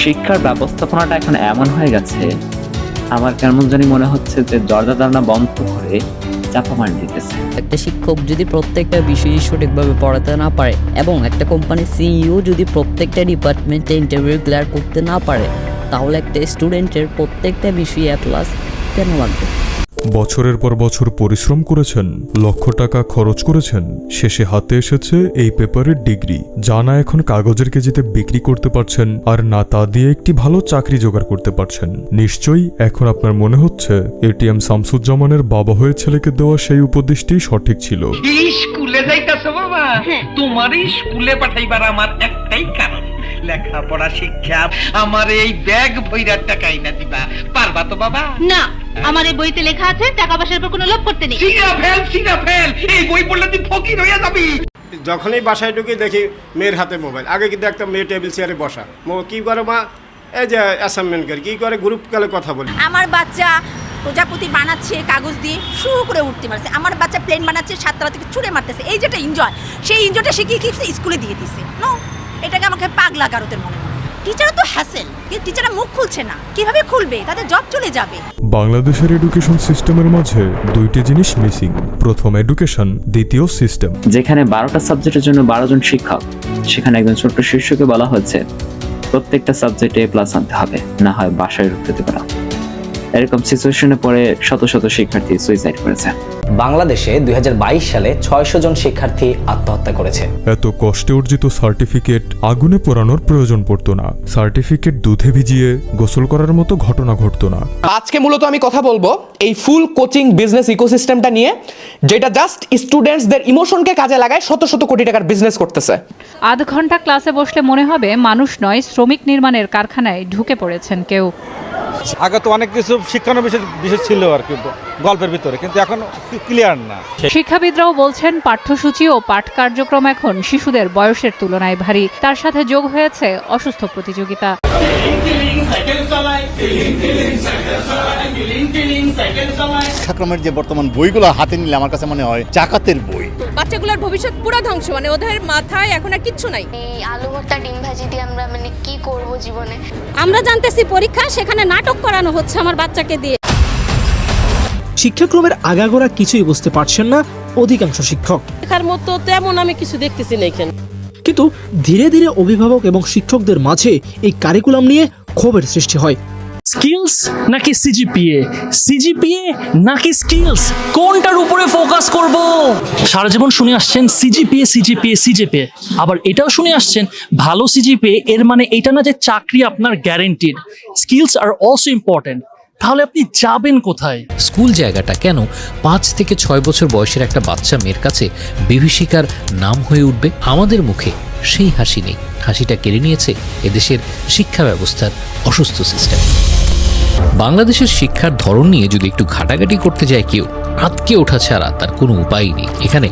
শিক্ষার ব্যবস্থাপনাটা এখন এমন হয়ে গেছে, আমার কেমন জানি মনে হচ্ছে যে দরজা জানলা বন্ধ করে চাপা মার দিতেছে। একটা শিক্ষক যদি প্রত্যেকটা বিষয় সঠিকভাবে পড়াতে না পারে এবং একটা কোম্পানির সিইও যদি প্রত্যেকটা ডিপার্টমেন্টে ইন্টারভিউ ক্লিয়ার করতে না পারে, তাহলে একটা স্টুডেন্টের প্রত্যেকটা বিষয়ে A+ কেন লাগবে? বছরের পর বছর পরিশ্রম করেছেন, লক্ষ টাকা খরচ করেছেন, শেষে হাতে এসেছে এই পেপারের ডিগ্রি, যা না এখন কাগজের কেজিতে বিক্রি করতে পারছেন, আর না তা দিয়ে একটি ভালো চাকরি জোগাড় করতে পারছেন। নিশ্চয়ই এখন আপনার মনে হচ্ছে এটিএম শামসুজ্জামানের বাবা হয়ে ছেলেকে দেওয়া সেই উপদেশটি সঠিক ছিল। স্কুলে যাইতাছো বাবা? তোমার স্কুলে পাঠাইবার আমার একটাই কারণ, লেখাপড়া শিক্ষা। আমার এই ব্যাগ ভইরার টাকা আইনা দিবা পারবা তো বাবা? না, আমার এই বইতে লেখা আছে টাকা পয়সার উপর কোনো লোভ করতে নেই। সিনা ফেল, এই বই পড়লে তুই ফকির হইয়া যাবি। যখনই বাসায় ঢুকে দেখি মেয়ের হাতে মোবাইল। আগে কিন্তু একটা মেয়ে টেবিল চেয়ারে বসা, কি করে মা? এই যে অ্যাসাইনমেন্ট করে, কি করে গ্রুপ কলে কথা বলি। আমার বাচ্চা প্রজাপতি বানাচ্ছে কাগজ দিয়ে, শু করে উঠতে মারছে। আমার বাচ্চা প্লেন বানাচ্ছে, 7 তলা থেকে ছুঁড়ে মারতেছে। এই যেটা এনজয়, সেই এনজয়টা সে কি স্কুলে দিয়ে দিচ্ছে। নো, এটাকে আমাকে পাগলা গারতের মনে হয়। টিচারও তো হ্যাসেল, কিন্তু টিচাররা মুখ খুলছে না। কিভাবে খুলবে? তাদের জব চলে যাবে। বাংলাদেশের এডুকেশন সিস্টেমের মাঝে দুইটি জিনিস মিসিং। প্রথম এডুকেশন, দ্বিতীয় সিস্টেম। যেখানে 12টা সাবজেক্টের জন্য 12 জন শিক্ষক, সেখানে একজন ছোট্ট শিশুকে বলা হচ্ছে প্রত্যেকটা সাবজেক্টে A+ আনতে হবে, না হয় বাসায় ঢুকতে দেবে না। এরকম সিচুয়েশনে পড়ে শত শত শিক্ষার্থী সুইসাইড করেছে। বাংলাদেশে 2022 সালে 600 জন শিক্ষার্থী আত্মহত্যা করেছে। এত কষ্টে অর্জিত সার্টিফিকেট আগুনে পোড়ানোর প্রয়োজন পড়তো না। সার্টিফিকেট দুধে ভিজিয়ে গোসল করার মতো ঘটনা ঘটতো না। আজকে মূলত আমি কথা বলবো এই ফুল কোচিং বিজনেস ইকোসিস্টেমটা নিয়ে, যেটা জাস্ট স্টুডেন্টসদের ইমোশনকে কাজে লাগায় শত শত কোটি টাকার বিজনেস করতেছে। আধ ঘন্টা ক্লাসে বসলে মনে হবে মানুষ নয়, শ্রমিক নির্মাণের কারখানায় ঢুকে পড়েছেন কেউ। আগে তো অনেক কিছু শিক্ষানোর বিষয় ছিল আর কি গল্পের ভিতরে, কিন্তু এখন ক্লিয়ার না। শিক্ষাবিদরাও বলছেন পাঠ্যসূচি ও পাঠ কার্যক্রম এখন শিশুদের বয়সের তুলনায় ভারী। তার সাথে যোগ হয়েছে অসুস্থ প্রতিযোগিতা। শিক্ষাক্রমের যে বর্তমান বইগুলো হাতে নিলে আমার কাছে মনে হয় জাকাতের বই। বাচ্চাগুলোর ভবিষ্যৎ পুরো ধ্বংস, মানে ওদের মাথায় এখন আর কিচ্ছু নাই। এই আলু ভর্তা ডিম ভাজি দিয়ে আমরা কি করব জীবনে? আমরা জানতেছি পরীক্ষা, সেখানে নাটক করানো হচ্ছে আমার বাচ্চাকে দিয়ে। শিক্ষাক্রমের আগাগোড়া কিছুই বুঝতে পারছেন না অধিকাংশ শিক্ষক। শেখার মতো তেমন আমি কিছু দেখতেছি না এখানে। কিন্তু ধীরে ধীরে অভিভাবক এবং শিক্ষকদের মাঝে এই কারিকুলাম নিয়ে ক্ষোভের সৃষ্টি হয়। স্কিলস নাকি সিজিপিএ, সিজিপিএ নাকি স্কিলস, কোনটার উপরে ফোকাস করব? সারা জীবন শুনে আসছেন সিজিপিএ সিজিপিএ সিজিপিএ, আবার এটাও শুনে আসছেন ভালো সিজিপিএ এর মানে এটা না যে চাকরি আপনার guaranteed. Skills are also important. তাহলে আপনি যাবেন কোথায়? স্কুল জায়গাটা কেন 5 থেকে 6 বছর বয়সের একটা বাচ্চা মেয়ের কাছে বিভীষিকার নাম হয়ে উঠবে? আমাদের মুখে সেই হাসি নেই। হাসিটা কেড়ে নিয়েছে এদেশের শিক্ষা ব্যবস্থার অসুস্থ সিস্টেম। বাংলাদেশের শিক্ষার ধরন নিয়ে যদি একটু ঘাটাঘাটি করতে যায় কেউ, আটকে ওঠা ছাড়া তার কোনো উপায় নেই। এখানে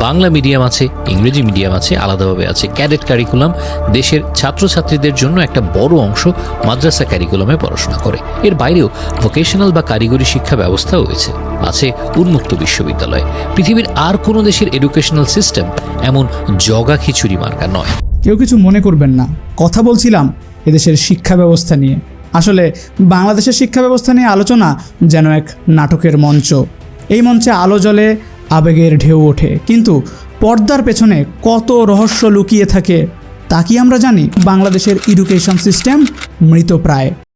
বাংলা মিডিয়াম আছে, ইংরেজি মিডিয়াম আছে, আলাদাভাবে আছে ক্যাডেট কারিকুলাম। দেশের ছাত্রছাত্রীদের জন্য একটা বড় অংশ মাদ্রাসা কারিকুলামে পড়াশোনা করে। এর বাইরেও ভোকেশনাল বা কারিগরি শিক্ষা ব্যবস্থাও হয়েছে। আছে উন্মুক্ত বিশ্ববিদ্যালয়। পৃথিবীর আর কোনো দেশের এডুকেশনাল সিস্টেম এমন জগা খিচুড়ি মার্কা নয়। কেউ কিছু মনে করবেন না, কথা বলছিলাম এদেশের শিক্ষা ব্যবস্থা নিয়ে। আসলে বাংলাদেশের শিক্ষা ব্যবস্থা নিয়ে আলোচনা যেন এক নাটকের মঞ্চ। এই মঞ্চে আলো জ্বলে, আবেগের ঢেউ ওঠে, কিন্তু পর্দার পেছনে কত রহস্য লুকিয়ে থাকে তা কি আমরা জানি? বাংলাদেশের এডুকেশন সিস্টেম মৃতপ্রায়।